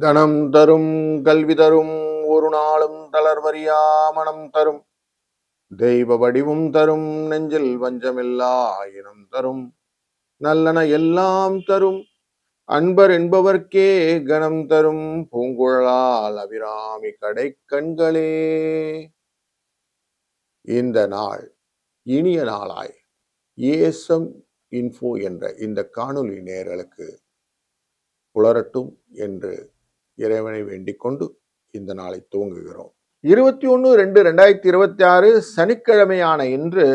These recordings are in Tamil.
தனம் தரும் கல்வி தரும் ஒரு நாளும் தளர்வறியா மனம் தரும் தெய்வ வடிவும் தரும் நெஞ்சில் வஞ்சமில்லா இனம் தரும் நல்லன எல்லாம் தரும் அன்பர் என்பவர்க்கே கணம் தரும் பூங்குழலால் அபிராமி கடை கண்களே. இந்த நாள் இனிய நாளாய் ஏசம் இன்ஃபோ என்ற இந்த காணொலி நேயர்களுக்கு புலரட்டும் என்று இறைவனை வேண்டிக் கொண்டு இந்த நாளை துவங்குகிறோம். 21/2/2026 சனிக்கிழமையான இன்று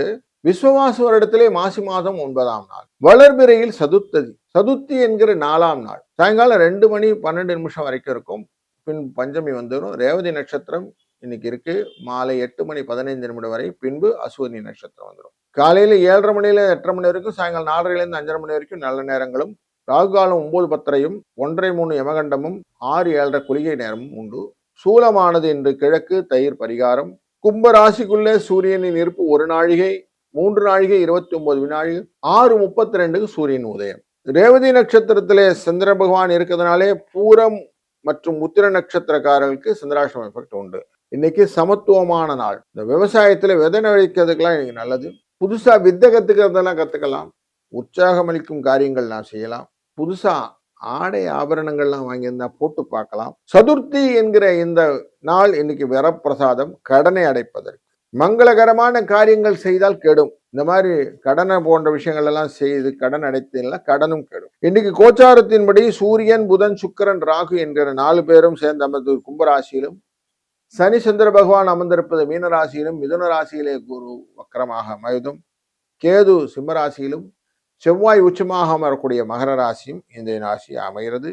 விஸ்வவாச வருடத்திலே மாசி மாதம் 9ஆம் நாள், வளர்பிறையில் சதுர்த்ததி. சதுர்த்தி என்கிற 4ஆம் நாள் சாயங்காலம் 2 மணி 12 நிமிஷம் வரைக்கும் இருக்கும். பின் பஞ்சமி வந்துடும். ரேவதி நட்சத்திரம் இன்னைக்கு இருக்கு. மாலை 8 மணி 15 நிமிடம் வரை. பின்பு அசுவனி நட்சத்திரம் வந்துடும். காலையில 7:30 மணில 8:30 மணி வரைக்கும், சாயங்காலம் 4:30 5:30 மணி வரைக்கும் நல்ல நேரங்களும், ராகுகாலம் 9:10 1:03 யமகண்டமும் 6:07 குளிகை நேரமும் உண்டு. சூலமானது இன்று கிழக்கு. தயிர் பரிகாரம். கும்ப ராசிக்குள்ளே சூரியனின் இருப்பு 1 நாழிகை 3 நாழிகை 29 வினாழிகள். 6:32 சூரியன் உதயம். ரேவதி நட்சத்திரத்திலே சந்திர பகவான் இருக்கிறதுனாலே பூரம் மற்றும் உத்திர நட்சத்திரக்காரர்களுக்கு சந்திராஷ்டம எஃபெக்ட் உண்டு. இன்னைக்கு சமத்துவமான நாள். இந்த விவசாயத்துல விதை நழிக்கிறதுக்கெல்லாம் இன்னைக்கு நல்லது. புதுசா வித்தை கத்துக்கிறதெல்லாம் கத்துக்கலாம். உற்சாகம் அளிக்கும் காரியங்கள் நான் செய்யலாம். புதுசா ஆடை ஆபரணங்கள்லாம் வாங்கியிருந்தா போட்டு பார்க்கலாம். சதுர்த்தி என்கிற இந்த நாள் இன்னைக்கு வரப்பிரசாதம். கடனை அடைப்பதற்கு மங்களகரமான காரியங்கள் செய்தால் கெடும். இந்த மாதிரி கடனை போன்ற விஷயங்கள் எல்லாம் செய்து கடன் அடைத்தீங்கன்னா கடனும் கெடும். இன்னைக்கு கோச்சாரத்தின்படி சூரியன் புதன் சுக்கிரன் ராகு என்கிற 4 பேரும் சேர்ந்து அமர்ந்து கும்பராசியிலும், சனி சந்திர பகவான் அமர்ந்திருப்பது மீனராசியிலும், மிதுன ராசியிலே குரு வக்கரமாக அமைதும், கேது சிம்மராசியிலும், செவ்வாய் உச்சமாக அமரக்கூடிய மகர ராசியும் இந்த ராசி அமைகிறது.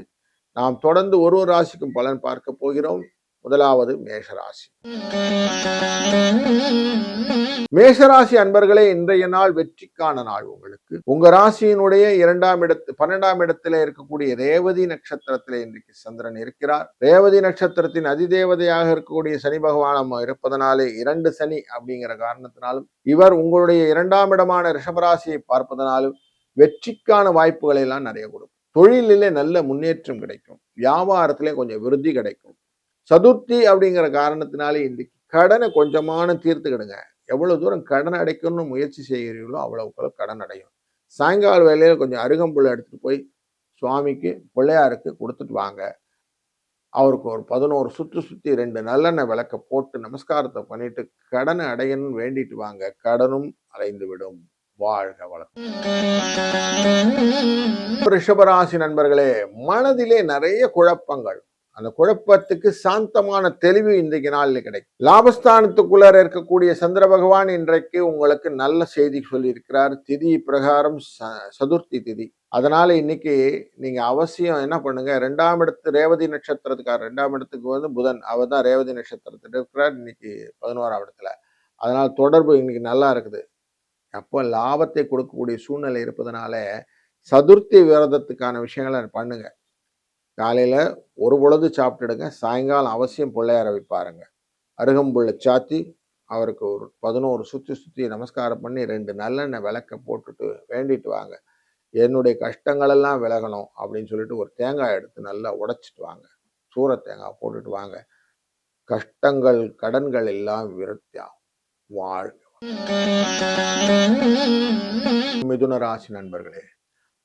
நாம் தொடர்ந்து ஒரு ராசிக்கும் பலன் பார்க்க போகிறோம். முதலாவது மேஷராசி. மேஷராசி அன்பர்களே, இன்றைய நாள் வெற்றிக்கான நாள். உங்களுக்கு உங்க ராசியினுடைய 12ஆம் இடத்திலே இருக்கக்கூடிய ரேவதி நட்சத்திரத்திலே இன்றைக்கு சந்திரன் இருக்கிறார். ரேவதி நட்சத்திரத்தின் அதிதேவதையாக இருக்கக்கூடிய சனி பகவான் இருப்பதனாலே 2 சனி அப்படிங்கிற காரணத்தினாலும், இவர் உங்களுடைய 2ஆம் இடமான ரிஷபராசியை பார்ப்பதனாலும் வெற்றிக்கான வாய்ப்புகளை எல்லாம் நிறைய கொடுக்கும். தொழிலிலே நல்ல முன்னேற்றம் கிடைக்கும். வியாபாரத்திலே கொஞ்சம் விருத்தி கிடைக்கும். சதுர்த்தி அப்படிங்கிற காரணத்தினாலே இன்றைக்கு கடனை கொஞ்சமான தீர்த்துக்கிடுங்க. எவ்வளவு தூரம் கடன் அடைக்கணும்னு முயற்சி செய்கிறீர்களோ அவ்வளவுக்கு கடன் அடையும். சாயங்கால வேலையில கொஞ்சம் அருகம்புல் எடுத்துட்டு போய் சுவாமிக்கு பிள்ளையாருக்கு கொடுத்துட்டு வாங்க. அவருக்கு ஒரு 11 சுற்றி 2 நல்லெண்ணெய் விளக்க போட்டு நமஸ்காரத்தை பண்ணிட்டு கடனை அடையணும்னு வேண்டிட்டு வாங்க. கடனும் அடைந்து விடும். வாழ்க வளம். ரிஷபராசி நண்பர்களே, மனதிலே நிறைய குழப்பங்கள். அந்த குழப்பத்துக்கு சாந்தமான தெளிவு இன்றைக்கு நாளில் கிடைக்கும். லாபஸ்தானத்துக்குள்ள இருக்கக்கூடிய சந்திர பகவான் இன்றைக்கு உங்களுக்கு நல்ல செய்தி சொல்லியிருக்கிறார். திதி பிரகாரம் சதுர்த்தி திதி. அதனால இன்னைக்கு நீங்க அவசியம் என்ன பண்ணுங்க, 2ஆம் இடத்து ரேவதி நட்சத்திரத்துக்கார் 2ஆம் இடத்துக்கு வந்து புதன், அவர் தான் ரேவதி நட்சத்திரத்தில் இருக்கிறார் இன்னைக்கு 11ஆம் இடத்துல. அதனால தொடர்பு இன்னைக்கு நல்லா இருக்குது. அப்போ லாபத்தை கொடுக்கக்கூடிய சூழ்நிலை இருப்பதனால சதுர்த்தி விரதத்துக்கான விஷயங்களை பண்ணுங்க. காலையில ஒரு பொழுது சாப்பிட்டுடுங்க. சாயங்காலம் அவசியம் பிள்ளையார வைப்பாருங்க. அருகம்புல்லை சாத்தி அவருக்கு ஒரு 11 சுற்றி நமஸ்காரம் பண்ணி 2 நல்லெண்ணெய் விளக்க போட்டுட்டு வேண்டிட்டு வாங்க. என்னுடைய கஷ்டங்கள் எல்லாம் விலகணும் அப்படின்னு சொல்லிட்டு ஒரு தேங்காய் எடுத்து நல்லா உடைச்சிட்டு வாங்க. சூர தேங்காய் போட்டுட்டு வாங்க. கஷ்டங்கள் கடன்கள் எல்லாம் விரத்தியாகும். வாழ்க. மிதுன ராசி நண்பர்களே,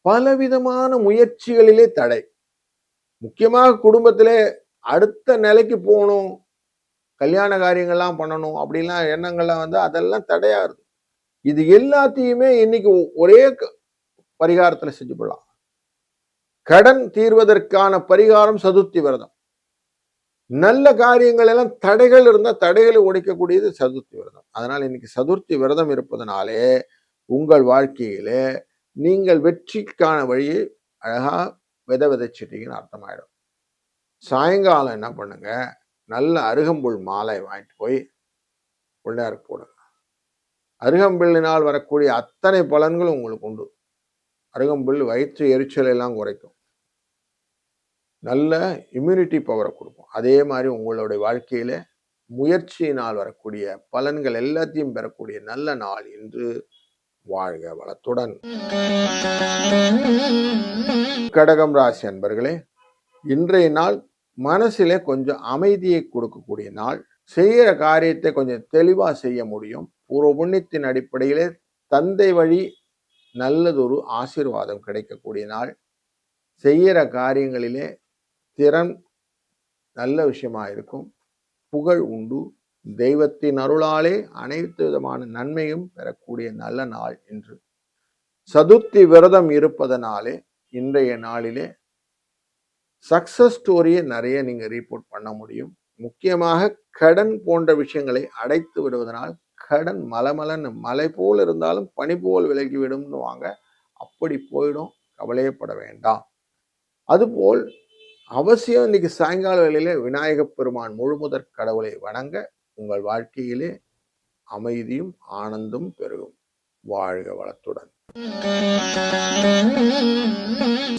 பலவிதமான முயற்சிகளிலே தடை. முக்கியமாக குடும்பத்திலே அடுத்த நிலைக்கு போகணும், கல்யாண காரியங்கள்லாம் பண்ணணும் அப்படின்லாம் எண்ணங்கள்லாம் வந்து அதெல்லாம் தடையாருது. இது எல்லாத்தையுமே இன்னைக்கு ஒரே பரிகாரத்துல செஞ்சு போடலாம். கடன் தீர்வதற்கான பரிகாரம் சதுர்த்தி விரதம். நல்ல காரியங்கள் எல்லாம் தடைகள் இருந்தால் தடைகளை உடைக்கக்கூடியது சதுர்த்தி விரதம். அதனால இன்னைக்கு சதுர்த்தி விரதம் இருப்பதனாலே உங்கள் வாழ்க்கையிலே நீங்கள் வெற்றிக்கான வழியை அழகா விதைச்சிட்டீங்கன்னு அர்த்தமாயிடும். சாயங்காலம் என்ன பண்ணுங்க, நல்ல அருகம்புல் மாலை வாங்கிட்டு போய் பிள்ளையாருக்கு போடுங்க. அருகம்புல்லினால் வரக்கூடிய அத்தனை பலன்களும் உங்களுக்கு உண்டு. அருகம்புல் வயிற்று எரிச்சல் எல்லாம் குறைக்கும். நல்ல இம்யூனிட்டி பவரை கொடுக்கும். அதே மாதிரி உங்களுடைய வாழ்க்கையில முயற்சியினால் வரக்கூடிய பலன்கள் எல்லாத்தையும் பெறக்கூடிய நல்ல நாள் என்று. வாழ்க வளத்துடன். கடகம் ராசி அன்பர்களே, இன்றைய நாள் மனசிலே கொஞ்சம் அமைதியை கொடுக்கக்கூடிய நாள். செய்கிற காரியத்தை கொஞ்சம் தெளிவா செய்ய முடியும். பூர்வ புண்ணியத்தின் அடிப்படையிலே தந்தை வழி நல்லதொரு ஆசீர்வாதம் கிடைக்கக்கூடிய நாள். செய்கிற காரியங்களிலே திறன் நல்ல விஷயமா இருக்கும். புகழ் உண்டு. தெய்வத்தின் அருளாலே அனைத்து விதமான நன்மையும் பெறக்கூடிய நல்ல நாள் என்று. சதுர்த்தி விரதம் இருப்பதனாலே இன்றைய நாளிலே சக்சஸ் ஸ்டோரியை நிறைய நீங்க ரிப்போர்ட் பண்ண முடியும். முக்கியமாக கடன் போன்ற விஷயங்களை அடைத்து விடுவதனால் கடன் மலமலன்னு மலை போல் இருந்தாலும் பனி போல் விலகிவிடும்னு வாங்க. அப்படி போயிடும், கவலையப்பட வேண்டாம். அதுபோல் அவசியம் இன்னைக்கு சாயங்கால வேளையிலே விநாயக பெருமான் முழுமுதற் கடவுளை வணங்க. உங்கள் வாழ்க்கையிலே அமைதியும் ஆனந்தும் பெருகும். வாழ்க வளத்துடன்.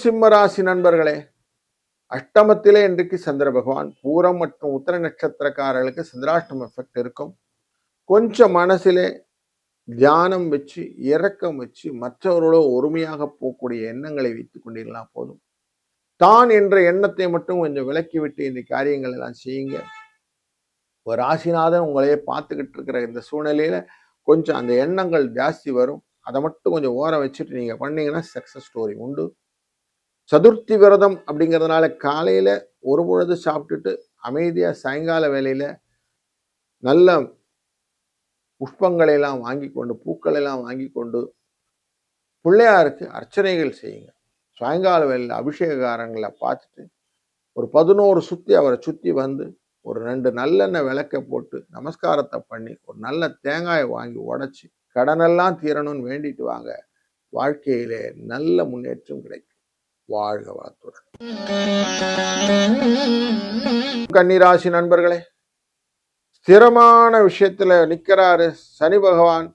சிம்மராசி நண்பர்களே, அஷ்டமத்திலே இன்றைக்கு சந்திர பகவான். பூரம் மற்றும் உத்தர நட்சத்திரக்காரர்களுக்கு சந்திராஷ்டம எஃபெக்ட் இருக்கும். கொஞ்சம் மனசிலே தியானம் வச்சு இரக்கம் வச்சு மற்றவர்களோட ஒருமையாக போகக்கூடிய எண்ணங்களை வைத்துக் கொண்டீர்களா போதும். தான் என்ற எண்ணத்தை மட்டும் கொஞ்சம் விலக்கி விட்டு இந்த காரியங்கள் எல்லாம் செய்யுங்க. ஒரு ராசிநாதன் உங்களையே பார்த்துக்கிட்டு இருக்கிற இந்த சூழ்நிலையில கொஞ்சம் அந்த எண்ணங்கள் ஜாஸ்தி வரும். அதை மட்டும் கொஞ்சம் ஓர வச்சுட்டு நீங்க பண்ணீங்கன்னா சக்சஸ் ஸ்டோரி உண்டு. சதுர்த்தி விரதம் அப்படிங்கிறதுனால காலையில ஒரு பொழுது சாப்பிட்டுட்டு அமைதியா சாயங்கால வேலையில நல்ல புஷ்பங்களை எல்லாம் வாங்கி கொண்டு பூக்களை எல்லாம் வாங்கி கொண்டு பிள்ளையாருக்கு அர்ச்சனைகள் செய்யுங்க. சாயங்கால வேலையில் அபிஷேகக்காரங்களை பார்த்துட்டு ஒரு 11 சுத்தி அவரை சுத்தி வந்து ஒரு 2 நல்லெண்ணெய் விளக்க போட்டு நமஸ்காரத்தை பண்ணி ஒரு நல்ல தேங்காயை வாங்கி உடைச்சி கடனெல்லாம் தீரணும்னு வேண்டிட்டு வாங்க. வாழ்க்கையிலே நல்ல முன்னேற்றம் கிடைக்கும். வாழ்க வளத்துடன். கன்னிராசி நண்பர்களே, ஸ்திரமான விஷயத்துல நிற்கிறாரு சனி பகவான்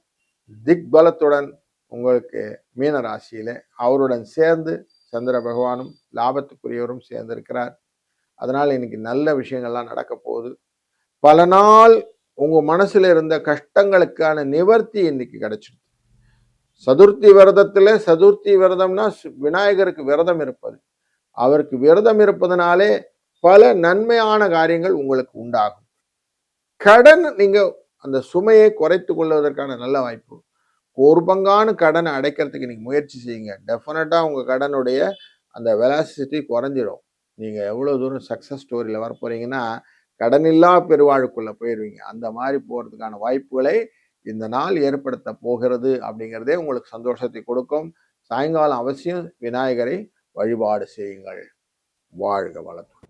திக்பலத்துடன். உங்களுக்கு மீன ராசியில அவருடன் சேர்ந்து சந்திர பகவானும் லாபத்துக்குரியவரும் சேர்ந்து இருக்கிறார். அதனால இன்னைக்கு நல்ல விஷயங்கள்லாம் நடக்க போகுது. பல நாள் உங்க மனசுல இருந்த கஷ்டங்களுக்கான நிவர்த்தி இன்னைக்கு கிடைச்சிடுது. சதுர்த்தி விரதம்னா விநாயகருக்கு விரதம் இருப்பது. அவருக்கு விரதம் இருப்பதனாலே பல நன்மையான காரியங்கள் உங்களுக்கு உண்டாகும். கடன் நீங்க அந்த சுமையை குறைத்து கொள்வதற்கான நல்ல வாய்ப்பு. ஒரு பங்கான கடனை அடைக்கிறதுக்கு நீங்க முயற்சி செய்யுங்க. டெஃபினட்டா உங்க கடனுடைய அந்த வெலாசிட்டி குறைஞ்சிடும். நீங்க எவ்வளவு தூரம் சக்சஸ் ஸ்டோரியில வர போறீங்கன்னா கடனில்லா பெருவாழ்வுக்குள்ள போயிடுவீங்க. அந்த மாதிரி போறதுக்கான வாய்ப்புகளை இந்த நாள் ஏற்படுத்த போகிறது அப்படிங்கிறதே உங்களுக்கு சந்தோஷத்தை கொடுக்கும். சாயங்காலம் அவசியம் விநாயகரை வழிபாடு செய்யுங்கள். வாழ்க வளத்துடன்.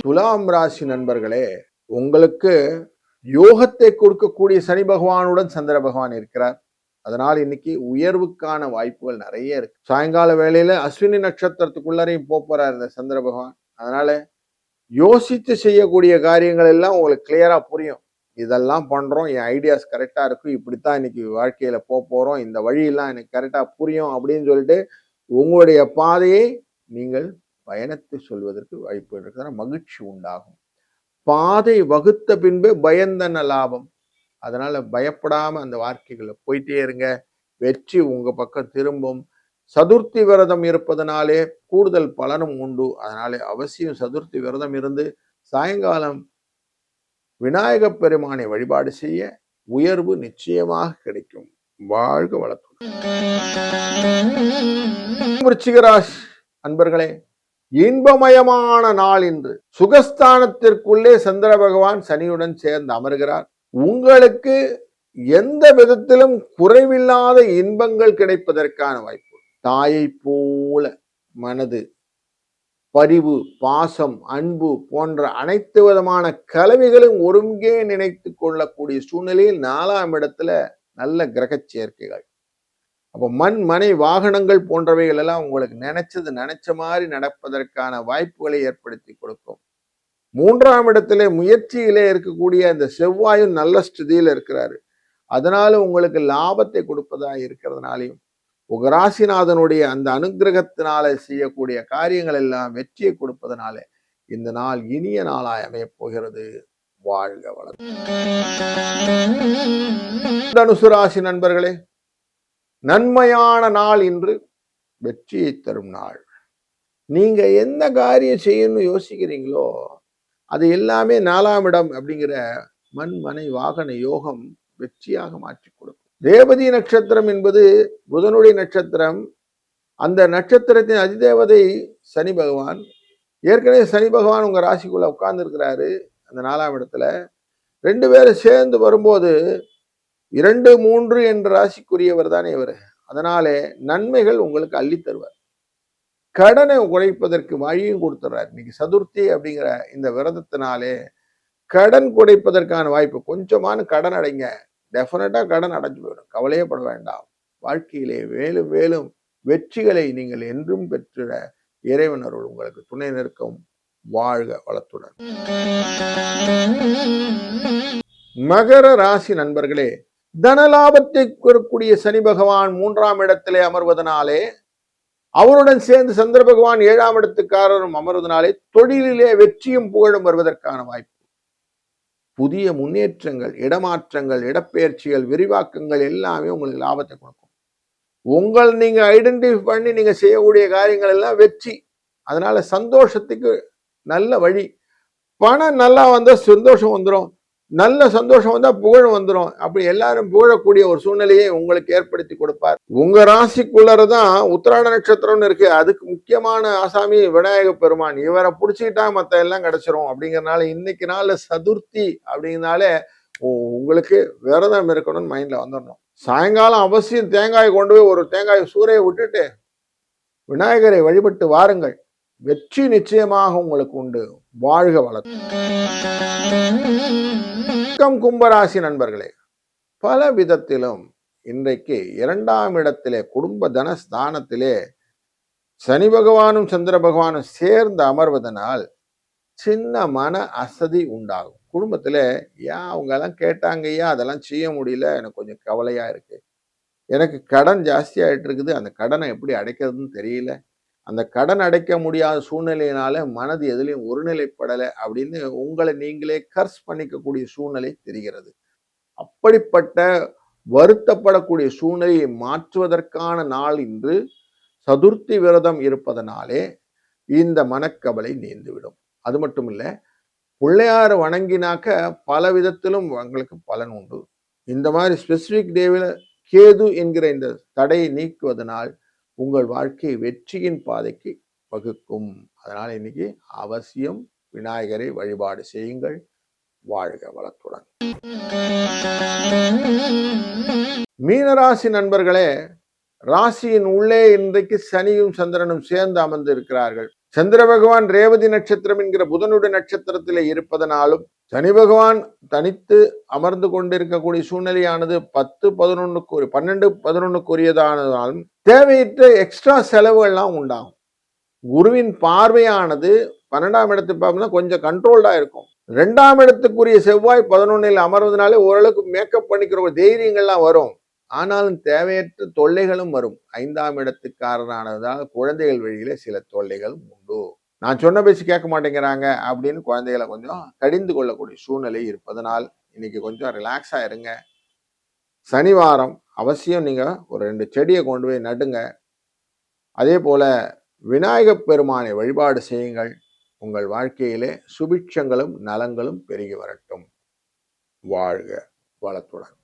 துலாம் ராசி நண்பர்களே, உங்களுக்கு யோகத்தை கொடுக்கக்கூடிய சனி பகவானுடன் சந்திர பகவான் இருக்கிறார். அதனால் இன்னைக்கு உயர்வுக்கான வாய்ப்புகள் நிறைய இருக்கு. சாயங்கால வேளையில அஸ்வினி நட்சத்திரத்துக்குள்ளரையும் போறார் இந்த சந்திர பகவான். அதனால யோசித்து செய்யக்கூடிய காரியங்கள் எல்லாம் உங்களுக்கு கிளியரா புரியும். இதெல்லாம் பண்றோம், என் ஐடியாஸ் கரெக்டா இருக்கும், இப்படித்தான் இன்னைக்கு வாழ்க்கையில போறோம், இந்த வழியெல்லாம் எனக்கு கரெக்டா புரியும் அப்படின்னு சொல்லிட்டு உங்களுடைய பாதையை நீங்கள் பயணத்தை சொல்வதற்கு வாய்ப்பு இருக்கிற மகிழ்ச்சி உண்டாகும். பாதை வகுத்த பின்பு பயந்தன லாபம். அதனால பயப்படாம அந்த வாழ்க்கைகளை போயிட்டே இருங்க. வெற்றி உங்க பக்கம் திரும்பும். சதுர்த்தி விரதம் இருப்பதனாலே கூடுதல் பலனும் உண்டு. அதனாலே அவசியம் சதுர்த்தி விரதம் இருந்து சாயங்காலம் விநாயக பெருமானை வழிபாடு செய்ய உயர்வு நிச்சயமாக கிடைக்கும். வாழ்க வளத்துடன். விருச்சிக ராசி அன்பர்களே, இன்பமயமான நாள் இன்று. சுகஸ்தானத்திற்குள்ளே சந்திர பகவான் சனியுடன் சேர்ந்து அமர்கிறார். உங்களுக்கு எந்த விதத்திலும் குறைவில்லாத இன்பங்கள் கிடைப்பதற்கான வாய்ப்பு. தாயை போல மனது, பரிவு, பாசம், அன்பு போன்ற அனைத்து விதமான கலவைகளும் ஒருங்கே நினைத்து கொள்ளக்கூடிய சூழ்நிலையில் 4ஆம் இடத்துல நல்ல கிரக சேர்க்கைகள். அப்போ மண், மனை, வாகனங்கள் போன்றவைகள் எல்லாம் உங்களுக்கு நினைச்ச மாதிரி நடப்பதற்கான வாய்ப்புகளை ஏற்படுத்தி கொடுக்கும். 3ஆம் இடத்துல முயற்சியிலே இருக்கக்கூடிய அந்த செவ்வாயும் நல்ல ஸ்திதியில் இருக்கிறாரு. அதனால உங்களுக்கு லாபத்தை கொடுப்பதா இருக்கிறதுனாலையும் உங்க ராசிநாதனுடைய அந்த அனுகிரகத்தினால செய்யக்கூடிய காரியங்கள் எல்லாம் வெற்றியை கொடுப்பதனால இந்த நாள் இனிய நாளாய் அமைய போகிறது. வாழ்க வளத்துடன். தனுசு ராசி நண்பர்களே, நன்மையான நாள் இன்று. வெற்றியை தரும் நாள். நீங்க எந்த காரியம் செய்யணும்னு யோசிக்கிறீங்களோ அது எல்லாமே 4ஆம் இடம் அப்படிங்கிற மண் மனை வாகன யோகம் வெற்றியாக மாற்றி கொடுக்கும். ரேவதி நட்சத்திரம் என்பது புதனுடைய நட்சத்திரம். அந்த நட்சத்திரத்தின் அதிதேவதை சனி பகவான். ஏற்கனவே சனி பகவான் உங்க ராசிக்குள்ள உட்கார்ந்து இருக்கிறாரு அந்த 4ஆம் இடத்துல. 2 பேரும் சேர்ந்து வரும்போது 2, 3 என்ற ராசிக்குரியவர் தானே இவர். அதனாலே நன்மைகள் உங்களுக்கு அள்ளி தருவார். கடனை குறைப்பதற்கு வழியும் கொடுத்துறாரு. இன்னைக்கு சதுர்த்தி அப்படிங்கிற இந்த விரதத்தினாலே கடன் குறைப்பதற்கான வாய்ப்பு. கொஞ்சமான கடன் அடைங்க, டெஃபினட்டா கடன் அடைஞ்சு போயிடும். கவலையே பட வேண்டாம். வாழ்க்கையிலே மேலும் மேலும் வெற்றிகளை நீங்கள் என்றும் பெற்றிட இறைவன் அருள் உங்களுக்கு துணை நிற்கும். வாழ்க வளத்துடன். மகர ராசி நண்பர்களே, தனலாபத்தை கூறக்கூடிய சனி பகவான் 3ஆம் இடத்திலே அமர்வதனாலே, அவருடன் சேர்ந்து சந்திர பகவான் 7ஆம் இடத்துக்காரரும் அமர்வதனாலே தொழிலிலே வெற்றியும் புகழும் வருவதற்கான வாய்ப்பு. புதிய முன்னேற்றங்கள், இடமாற்றங்கள், இடப்பெயர்ச்சிகள், விரிவாக்கங்கள் எல்லாமே உங்களுக்கு லாபத்தை கொடுக்கும். நீங்க ஐடென்டிஃபை பண்ணி நீங்க செய்யக்கூடிய காரியங்கள் எல்லாம் வெற்றி. அதனால சந்தோஷத்துக்கு நல்ல வழி. பணம் நல்லா வந்தா சந்தோஷம் வந்துடும். நல்ல சந்தோஷம் வந்தா புகழ் வந்துடும். அப்படி எல்லாரும் புகழக்கூடிய ஒரு சூழ்நிலையை உங்களுக்கு ஏற்படுத்தி கொடுப்பார். உங்க ராசிக்குள்ளதான் உத்திராட நட்சத்திரம்னு இருக்கு. அதுக்கு முக்கியமான ஆசாமி விநாயக பெருமான். இவரை பிடிச்சிக்கிட்டா மத்த எல்லாம் கிடைச்சிரும். அப்படிங்கறதுனால இன்னைக்கு நாள்ல சதுர்த்தி அப்படிங்கறதுனால உங்களுக்கு விரதம் இருக்கணும்னு மைண்ட்ல வந்துடணும். சாயங்காலம் அவசியம் தேங்காய் கொண்டு போய் ஒரு தேங்காய் சூறையை விட்டுட்டு விநாயகரை வழிபட்டு வாருங்கள். வெற்றி நிச்சயமாக உங்களுக்கு உண்டு. வாழ்க வளர்க்கும். கும்பராசி நண்பர்களே, பல விதத்திலும் இன்றைக்கு 2ஆம் இடத்திலே குடும்ப தனஸ்தானத்திலே சனி பகவானும் சந்திர பகவானும் சேர்ந்து அமர்வதனால் சின்ன மன அசதி உண்டாகும். குடும்பத்துல ஏன் அவங்க எல்லாம் கேட்டாங்க, ஐயா அதெல்லாம் செய்ய முடியல, எனக்கு கொஞ்சம் கவலையா இருக்கு, எனக்கு கடன் ஜாஸ்தி ஆயிட்டு இருக்குது, அந்த கடனை எப்படி அடைக்கிறதுன்னு தெரியல, அந்த கடன் அடைக்க முடியாத சூழ்நிலையினால மனது எதுலையும் ஒருநிலைப்படலை அப்படின்னு உங்களை நீங்களே கர்ஸ் பண்ணிக்கக்கூடிய சூழ்நிலை தெரிகிறது. அப்படிப்பட்ட வருத்தப்படக்கூடிய சூழ்நிலையை மாற்றுவதற்கான நாள் இன்று. சதுர்த்தி விரதம் இருப்பதனாலே இந்த மனக்கவலை நீந்துவிடும். அது மட்டும் இல்லை, பிள்ளையார் வணங்கினாக்க பல விதத்திலும் உங்களுக்கு பலன் உண்டு. இந்த மாதிரி ஸ்பெசிபிக் டேவில் கேது என்கிற இந்த தடையை நீக்குவதனால் உங்கள் வாழ்க்கை வெற்றியின் பாதைக்கு வகுக்கும். அதனால் இன்னைக்கு அவசியம் விநாயகரை வழிபாடு செய்யுங்கள். வாழ்க வளத்துடன். மீனராசி நண்பர்களே, ராசியின் உள்ளே இன்றைக்கு சனியும் சந்திரனும் சேர்ந்து அமர்ந்து இருக்கிறார்கள். சந்திர பகவான் ரேவதி நட்சத்திரம் என்கிற புதனுடைய நட்சத்திரத்திலே இருப்பதனாலும் சனி பகவான் தனித்து அமர்ந்து கொண்டிருக்கக்கூடிய சூழ்நிலையானது 12-11 தேவையற்ற எக்ஸ்ட்ரா செலவுகள்லாம் உண்டாகும். குருவின் பார்வையானது 12ஆம் இடத்துக்கு பார்த்தோம்னா கொஞ்சம் கண்ட்ரோல்டா இருக்கும். 2ஆம் இடத்துக்குரிய செவ்வாய் 11ல் அமர்வதனாலே ஓரளவுக்கு மேக்கப் பண்ணிக்கிற ஒரு தைரியங்கள்லாம் வரும். ஆனாலும் தேவையற்ற தொல்லைகளும் வரும். 5ஆம் இடத்துக்காரரானதால் குழந்தைகள் வழியில சில தொல்லைகளும் உண்டு. நான் சொன்ன பேச்சு கேட்க மாட்டேங்கிறாங்க அப்படின்னு குழந்தைகளை கொஞ்சம் கடிந்து கொள்ளக்கூடிய சூழ்நிலை இருப்பதனால் இன்னைக்கு கொஞ்சம் ரிலாக்ஸா இருங்க. சனிவாரம் அவசியம் நீங்க ஒரு 2 செடியை கொண்டு போய் நடுங்க. அதே போல விநாயகப் பெருமானை வழிபாடு செய்யுங்கள். உங்கள் வாழ்க்கையிலே சுபிட்சங்களும் நலங்களும் பெருகி வரட்டும். வாழ்க வளத்துடன்.